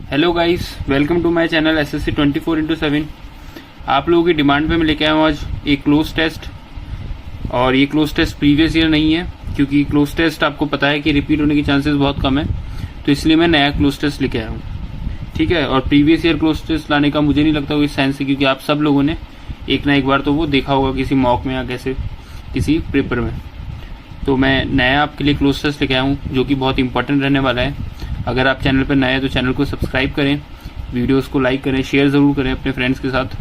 Hello guys, welcome to my channel SSC 24/7। आप लोगों की डिमांड पे मैं लेके आया हूँ आज एक क्लोज टेस्ट। और ये क्लोज टेस्ट प्रीवियस ईयर नहीं है, क्योंकि क्लोज टेस्ट आपको पता है कि रिपीट होने की चांसेस बहुत कम है, तो इसलिए मैं नया क्लोज टेस्ट लेके आया हूँ। ठीक है, और प्रीवियस ईयर क्लोज टेस्ट लाने का मुझे नहीं लगता कोई सेंस है, क्योंकि आप सब लोगों ने एक ना एक बार तो वो देखा होगा किसी मॉक में या कैसे किसी पेपर में। तो मैं नया आपके लिए क्लोज टेस्ट लेके आया हूँ जो कि बहुत इंपॉर्टेंट रहने वाला है। अगर आप चैनल पर नए हैं तो चैनल को सब्सक्राइब करें, वीडियोस को लाइक करें, शेयर ज़रूर करें अपने फ्रेंड्स के साथ।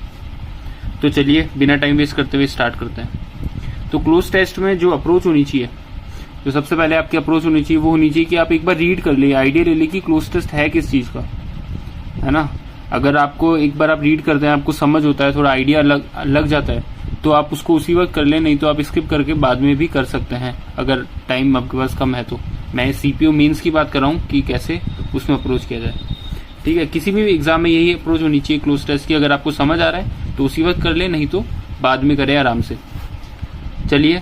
तो चलिए बिना टाइम वेस्ट करते हुए स्टार्ट करते हैं। तो क्लोज टेस्ट में जो अप्रोच होनी चाहिए, जो सबसे पहले आपकी अप्रोच होनी चाहिए वो होनी चाहिए कि आप एक बार रीड कर ले, आइडिया ले ले कि क्लोज टेस्ट है किस चीज़ का, है ना। अगर आपको एक बार आप रीड करते हैं, आपको समझ होता है, थोड़ा आइडिया लग जाता है, तो आप उसको उसी वक्त कर लें, नहीं तो आप स्किप करके बाद में भी कर सकते हैं अगर टाइम आपके पास कम है तो। मैं CPO मेंस की बात कर रहा हूँ कि कैसे उसमें अप्रोच किया जाए। ठीक है, किसी भी एग्जाम में यही अप्रोच होनी चाहिए क्लोज टेस्ट की। अगर आपको समझ आ रहा है तो उसी वक्त कर ले, नहीं तो बाद में करें आराम से। चलिए,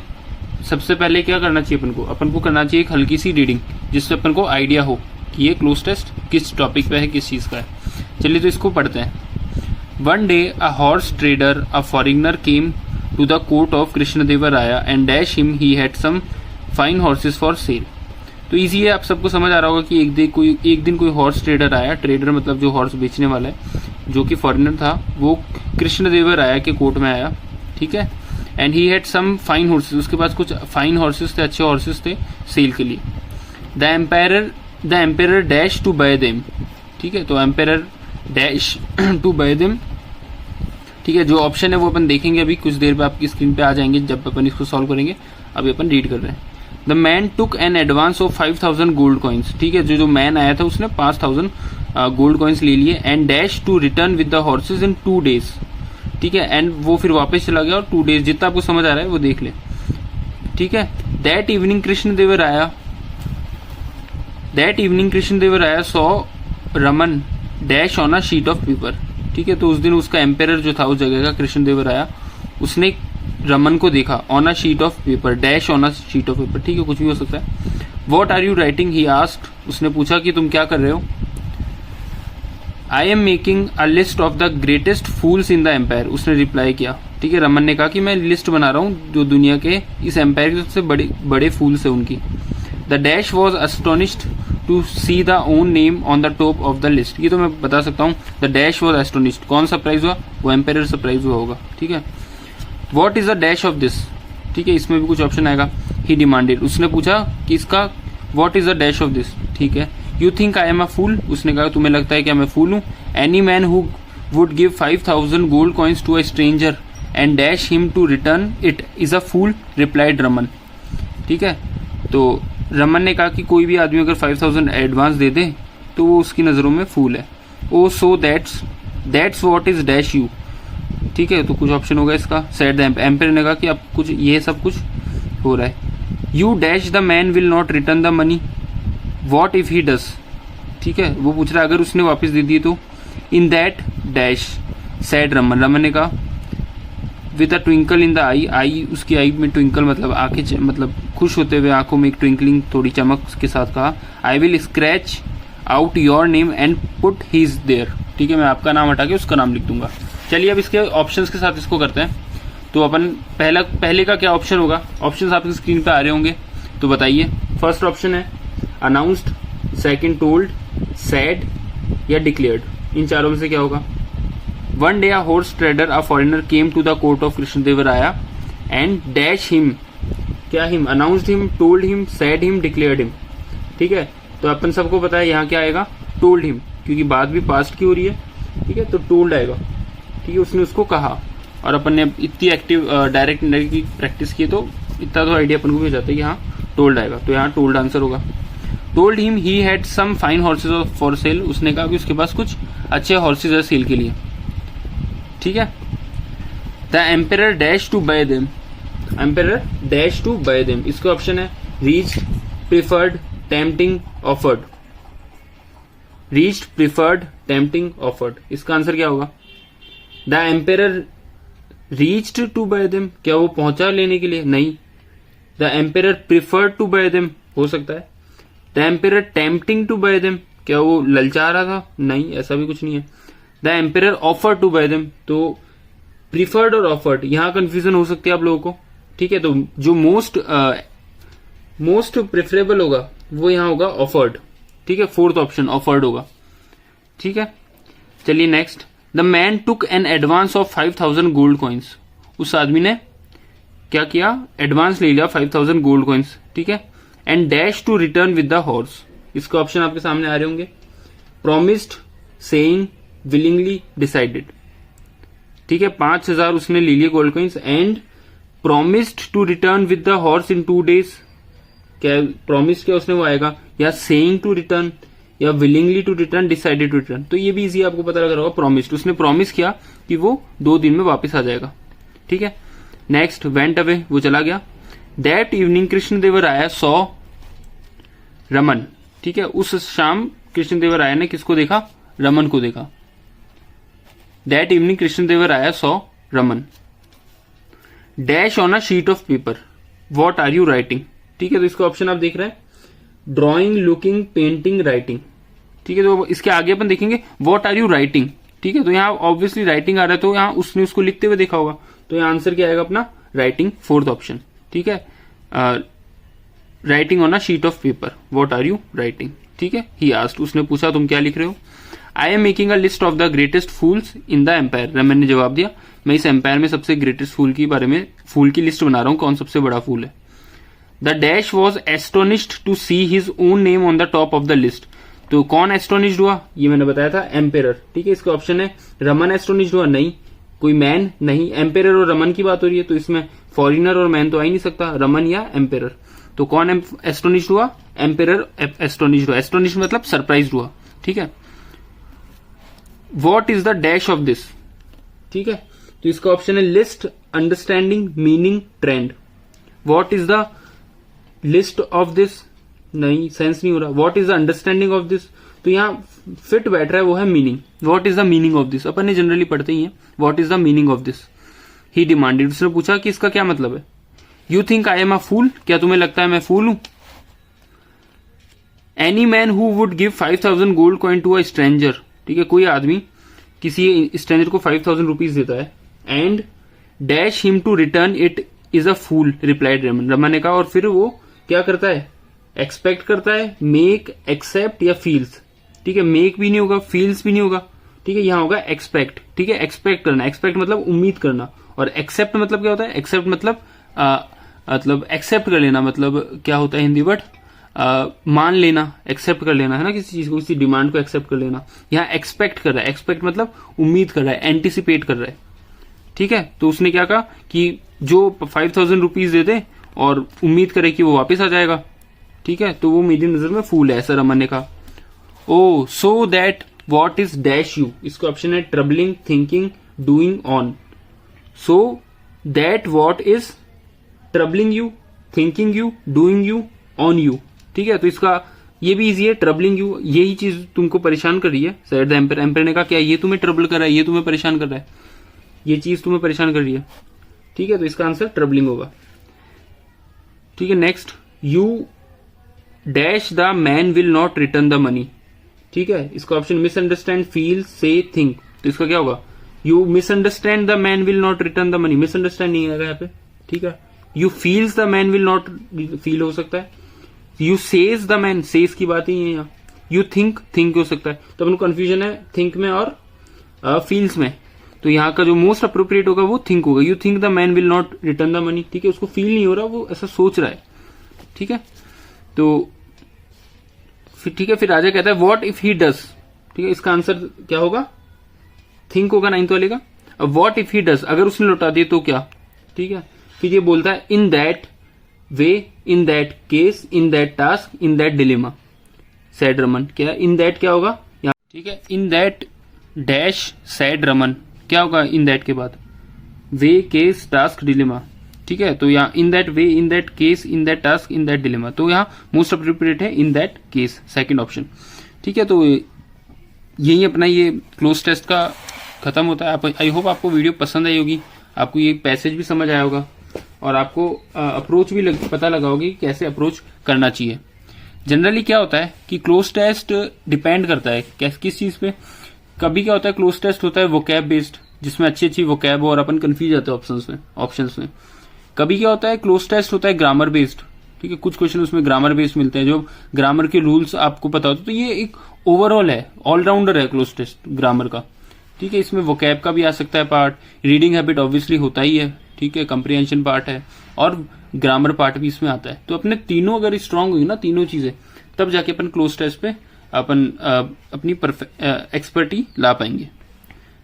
सबसे पहले क्या करना चाहिए अपन को करना चाहिए एक हल्की सी रीडिंग, जिससे अपन को आइडिया हो कि ये क्लोज टेस्ट किस टॉपिक पे है, किस चीज़ का है। चलिए तो इसको पढ़ते हैं। One day a horse trader a foreigner came to the court of Krishnadevaraya and dash him he had some fine horses for sale. तो इजी है, आप सबको समझ आ रहा होगा कि एक दिन कोई हॉर्स ट्रेडर आया, ट्रेडर मतलब जो हॉर्स बेचने वाला है, जो कि फॉरेनर था, वो कृष्णदेवराया के कोर्ट में आया। ठीक है, and he had some fine horses, उसके पास कुछ फाइन हॉर्सेस थे, अच्छे हॉर्सेस थे सेल के लिए। The emperor dash to buy them. ठीक है, तो emperor dash to buy them. ठीक है, जो ऑप्शन है वो अपन देखेंगे अभी कुछ देर पे, आपकी स्क्रीन पे आ जाएंगे जब अपन इसको सॉल्व करेंगे। अभी अपन रीड कर रहे हैं। The man took an advance of 5000 gold coins. ठीक है, जो मैन आया था उसने 5000 गोल्ड कॉइन्स ले लिए। And dash to return with the horses in 2 days। ठीक है, एंड वो फिर वापस चला गया और 2 days, जितना आपको समझ आ रहा है वो देख ले। ठीक है, that evening Krishnadevaraya saw Raman dash on a sheet of paper. ठीक है, तो उस दिन उसका एम्पेरर जो था उस जगह का, कृष्णदेवराया, उसने रमन को देखा on a sheet of paper, dash on a sheet of paper. ठीक है, कुछ भी हो सकता है। What are you writing, he asked, उसने पूछा कि तुम क्या कर रहे हो। I am making a list of the greatest fools in the empire, उसने रिप्लाई किया। ठीक है, रमन ने कहा कि मैं लिस्ट बना रहा हूँ जो दुनिया के इस एम्पायर के सबसे बड़े फूल्स है उनकी। The dash was astonished to see the own name on the top of the list. ये तो मैं बता सकता हूँ, द डैश वॉज एस्टोनिश्ड, कौन सरप्राइज हुआ, वो एम्पायर सरप्राइज हुआ होगा। ठीक है, what is the dash of this. ठीक है, इसमें भी कुछ ऑप्शन आएगा। ही डिमांडेड, उसने पूछा कि इसका what is the dash of this. ठीक है, you think I am a fool, उसने कहा तुम्हें लगता है कि मैं फूल हूँ। Any man who would give 5000 gold coins to a stranger and dash him to return it is a fool, replied Raman. ठीक है, तो रमन ने कहा कि कोई भी आदमी अगर 5000 एडवांस दे दे तो वो उसकी नज़रों में फूल है। Oh so that's what is dash you. ठीक है, तो कुछ ऑप्शन होगा इसका। सेड द एम्पायर ने कहा कि अब कुछ ये सब कुछ हो रहा है। You dash the man will not return the money, what if he does. ठीक है, वो पूछ रहा है अगर उसने वापस दे दी तो। In that dash said Raman ने कहा with a twinkle in the eye, उसकी आई में ट्विंकल मतलब आंखें, मतलब खुश होते हुए आंखों में एक ट्विंकलिंग, थोड़ी चमक के साथ कहा, I will scratch out your name and put his there. ठीक है, मैं आपका नाम हटा के उसका नाम लिख दूंगा। चलिए अब इसके ऑप्शंस के साथ इसको करते हैं। तो अपन पहले का क्या ऑप्शन होगा, ऑप्शंस आपकी स्क्रीन पे आ रहे होंगे, तो बताइए। फर्स्ट ऑप्शन है अनाउंस्ड, सेकंड टोल्ड, सैड या डिक्लेयर्ड। इन चारों में से क्या होगा। One day a horse trader a foreigner came to the court of Krishnadevaraya and dash him, क्या him, announced him, told him, said him, declared him. ठीक है, तो अपन सबको पता है यहाँ क्या आएगा, टोल्ड हिम, क्योंकि बात भी पास्ट की हो रही है। ठीक है, तो टोल्ड आएगा। ठीक है, उसने उसको कहा, और अपन ने इतनी एक्टिव डायरेक्ट की प्रैक्टिस की तो इतना तो आइडिया अपन को भी हो जाता है कि हाँ टोल्ड आएगा, तो यहाँ टोल्ड आंसर होगा। Told him he had some fine horses for sale, उसने कहा कि उसके पास कुछ अच्छे हॉर्सेज है सेल के लिए। ठीक है, the emperor dash to buy them, emperor dash to buy them, इसका ऑप्शन है reached, preferred, tempting, offered. Reached, preferred, tempting, offered, इसका आंसर क्या होगा। The emperor reached to buy them, क्या वो पहुंचा लेने के लिए, नहीं। The emperor preferred to buy them, हो सकता है। The emperor tempting to buy them, क्या वो ललचा रहा था? नहीं, ऐसा भी कुछ नहीं है। The emperor offer to buy them, तो प्रीफर्ड और ऑफर्ड यहां कंफ्यूजन हो सकती है आप लोगों को, ठीक है। तो जो मोस्ट प्रेफरेबल होगा वो यहां होगा ऑफर्ड, ठीक है। फोर्थ ऑप्शन ऑफर्ड होगा, ठीक है। चलिए next, the man took an advance of 5000 gold coins, उस आदमी ने क्या किया? एडवांस ले लिया 5000 गोल्ड कॉइन्स, ठीक है। And dash to return with the horse, इसके ऑप्शन आपके सामने आ रहे होंगे। प्रोमिस्ड, सेइंग, विलिंगली, डिसाइडेड, ठीक है। 5000 उसने ले लिए gold coins and promised to return with the horse in 2 days, क्या प्रॉमिस किया उसने वो आएगा, या सेइंग टू रिटर्न, या willingly to return, decided to return. तो ये भी इजी आपको पता लग रहा होगा, प्रॉमिस्ड, उसने प्रॉमिस किया कि वो 2 दिन में वापस आ जाएगा, ठीक है। नेक्स्ट, वेंट अवे, वो चला गया। That evening Krishnadevaraya saw Raman, ठीक है। उस शाम कृष्णदेवराय ने किसको देखा? रमन को देखा। That evening Krishnadevaraya saw Raman. Dash on a sheet of paper, what are you writing, ठीक है। तो इसका ऑप्शन आप देख रहे हैं, ड्रॉइंग, लुकिंग, पेंटिंग, राइटिंग, ठीक है। तो इसके आगे अपन देखेंगे व्हाट आर यू राइटिंग, ठीक है। तो यहाँ ऑब्वियसली राइटिंग आ रहा है, तो यहाँ उसने उसको लिखते हुए देखा होगा, तो यहाँ आंसर क्या आएगा अपना? राइटिंग, फोर्थ ऑप्शन, ठीक है। Writing on a sheet of paper, what are you writing, ठीक है। ही आस्क्ड, उसने पूछा तुम क्या लिख रहे हो। I am making a list of the greatest fools in the empire, Raman ने जवाब दिया, मैं इस एम्पायर में सबसे ग्रेटेस्ट फूल की बारे में फूल की लिस्ट बना रहा हूं, कौन सबसे बड़ा फूल है। The dash was astonished to see his own name on the top of the list, तो कौन एस्टोनिश्ड हुआ? ये मैंने बताया था, एम्पेरर, ठीक है। इसका ऑप्शन है रमन एस्टोनिश्ड हुआ, नहीं, कोई मैन नहीं, एम्पेरर और रमन की बात हो रही है, तो इसमें फॉरिनर और मैन तो आ ही नहीं सकता, रमन या एम्पेरर। तो कौन एस्टोनिश्ड हुआ? एम्पेरर एस्टोनिश्ड हुआ। एस्टोनिश्ड मतलब सरप्राइज्ड हुआ, ठीक है। What is the dash of this, ठीक है। तो इसका ऑप्शन है list, understanding, meaning, trend. What is the list of this, नहीं, सेंस नहीं हो रहा। What is the understanding of this, तो यहां फिट बैठ रहा है, वो है meaning. What is the meaning of this, अपन ने जनरली पढ़ते ही है, what is the meaning of this. He demanded, उसने पूछा कि इसका क्या मतलब है। You think I am a fool, क्या तुम्हें लगता है मैं फूल हूं। Any man who would give 5000 gold coin to a stranger, ठीक है, कोई आदमी किसी स्ट्रेंजर को 5000 रुपीज देता है, and dash him to return it is a fool, replied Raman, Raman ने कहा, और फिर वो क्या करता है? एक्सपेक्ट करता है, मेक, एक्सेप्ट या फील्स, ठीक है। मेक भी नहीं होगा, फील्स भी नहीं होगा, ठीक है। यहां होगा एक्सपेक्ट, ठीक है। एक्सपेक्ट करना, एक्सपेक्ट मतलब उम्मीद करना, और एक्सेप्ट मतलब क्या होता है? एक्सेप्ट मतलब एक्सेप्ट कर लेना, मतलब क्या होता है हिंदी वर्ड? मान लेना, एक्सेप्ट कर लेना है ना, किसी चीज को, किसी डिमांड को एक्सेप्ट कर लेना। यहाँ एक्सपेक्ट कर रहा है, एक्सपेक्ट मतलब उम्मीद कर रहा है, एंटिसिपेट कर रहा है, ठीक है। तो उसने क्या कहा कि जो 5000 रुपीज दे दे और उम्मीद करे कि वो वापस आ जाएगा, ठीक है। तो वो मेरी नजर में फूल है, ऐसा रमन ने कहा। Oh so that what is dash you, इसका ऑप्शन है troubling, thinking, doing, on. So that what is troubling you, thinking you, doing you, on you, ठीक है। तो इसका ये भी इजी है, ट्रबलिंग यू, यही चीज तुमको परेशान कर रही है। सैड द एम्पायर, एम्पायर ने कहा क्या ये तुम्हें ट्रबल कर रहा है, ये तुम्हें परेशान कर रहा है, ये चीज तुम्हें परेशान कर रही है, ठीक है। तो इसका आंसर ट्रबलिंग होगा, ठीक है। Next, you dash the man will not return the money, ठीक है। इसका ऑप्शन मिसअंडरस्टैंड, फील, से, थिंक। तो इसका क्या होगा? You misunderstand the man will not return the money, misunderstand नहीं आएगा यहाँ पे, ठीक है। You feels the man will not, feel हो सकता है। You says the man, says की बात ही है यहाँ। यू थिंक, थिंक हो सकता है। तो अपन कंफ्यूजन है थिंक में और फील्स में, तो यहाँ का जो मोस्ट अप्रोप्रिएट होगा वो थिंक होगा। You think the man will not return the money, ठीक है। उसको फील नहीं हो रहा, वो ऐसा सोच रहा है, ठीक है। तो ठीक है, फिर राजा कहता है व्हाट इफ ही डज, ठीक है। इसका आंसर क्या होगा? थिंक होगा, 9th वाले का। अब व्हाट इफ ही डज, अगर उसने लौटा दिए तो क्या, ठीक है। फिर ये बोलता है in that way, in that case, in that task, in that dilemma, sad Raman. क्या इन दैट क्या होगा यहाँ, ठीक है। इन दैट डैश सैड रमन, क्या होगा इन दैट के बाद? वे, केस, टास्क, डिलेमा, ठीक है। तो यहाँ in that way, in that case, in that task, in that dilemma, तो यहाँ मोस्ट अप्रोप्रिएट है in that case, second option, ठीक है। तो यही अपना ये क्लोज टेस्ट का खत्म होता है। आई होप आपको वीडियो पसंद आई होगी, आपको ये पैसेज भी समझ आया होगा और आपको अप्रोच भी पता लगा होगी कैसे अप्रोच करना चाहिए। जनरली क्या होता है कि क्लोज टेस्ट डिपेंड करता है किस चीज पे। कभी क्या होता है, क्लोज टेस्ट होता है वोकैब बेस्ड, जिसमें अच्छी अच्छी वोकैब हो और अपन कंफ्यूज जाते हैं ऑप्शंस में। कभी क्या होता है, क्लोज टेस्ट होता है ग्रामर बेस्ड, ठीक है, कुछ क्वेश्चन उसमें ग्रामर बेस्ड मिलते हैं, जो ग्रामर के रूल्स आपको पता होते हैं। तो ये एक ओवरऑल है, ऑलराउंडर है क्लोज टेस्ट ग्रामर का, ठीक है। इसमें वोकैब का भी आ सकता है पार्ट, रीडिंग हैबिट ऑब्वियसली होता ही है, ठीक है, कंप्रीहेंशन पार्ट है, और ग्रामर पार्ट भी इसमें आता है। तो अपने तीनों अगर स्ट्रांग होगी ना, तीनों चीजें, तब जाके अपन क्लोज टेस्ट पे अपन अपनी एक्सपर्टी ला पाएंगे,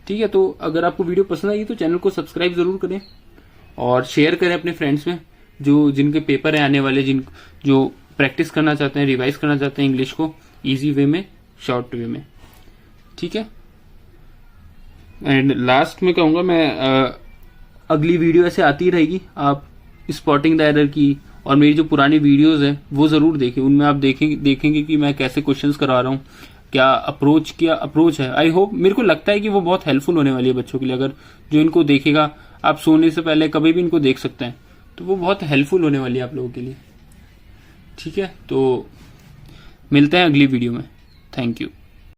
ठीक है। तो अगर आपको वीडियो पसंद आई तो चैनल को सब्सक्राइब जरूर करें और शेयर करें अपने फ्रेंड्स में, जिनके पेपर है आने वाले, जो प्रैक्टिस करना चाहते हैं, रिवाइज करना चाहते हैं इंग्लिश को इजी वे में, शॉर्ट वे में, ठीक है। एंड लास्ट में कहूंगा मैं, अगली वीडियो ऐसे आती रहेगी, आप स्पॉटिंग द एरर की और मेरी जो पुरानी वीडियोस है वो जरूर देखें। उनमें आप देखेंगे कि मैं कैसे क्वेश्चंस करा रहा हूँ, क्या अप्रोच है। आई होप, मेरे को लगता है कि वो बहुत हेल्पफुल होने वाली है बच्चों के लिए। अगर जो इनको देखेगा, आप सोने से पहले कभी भी इनको देख सकते हैं, तो वो बहुत हेल्पफुल होने वाली है आप लोगों के लिए, ठीक है। तो मिलते हैं अगली वीडियो में। Thank you.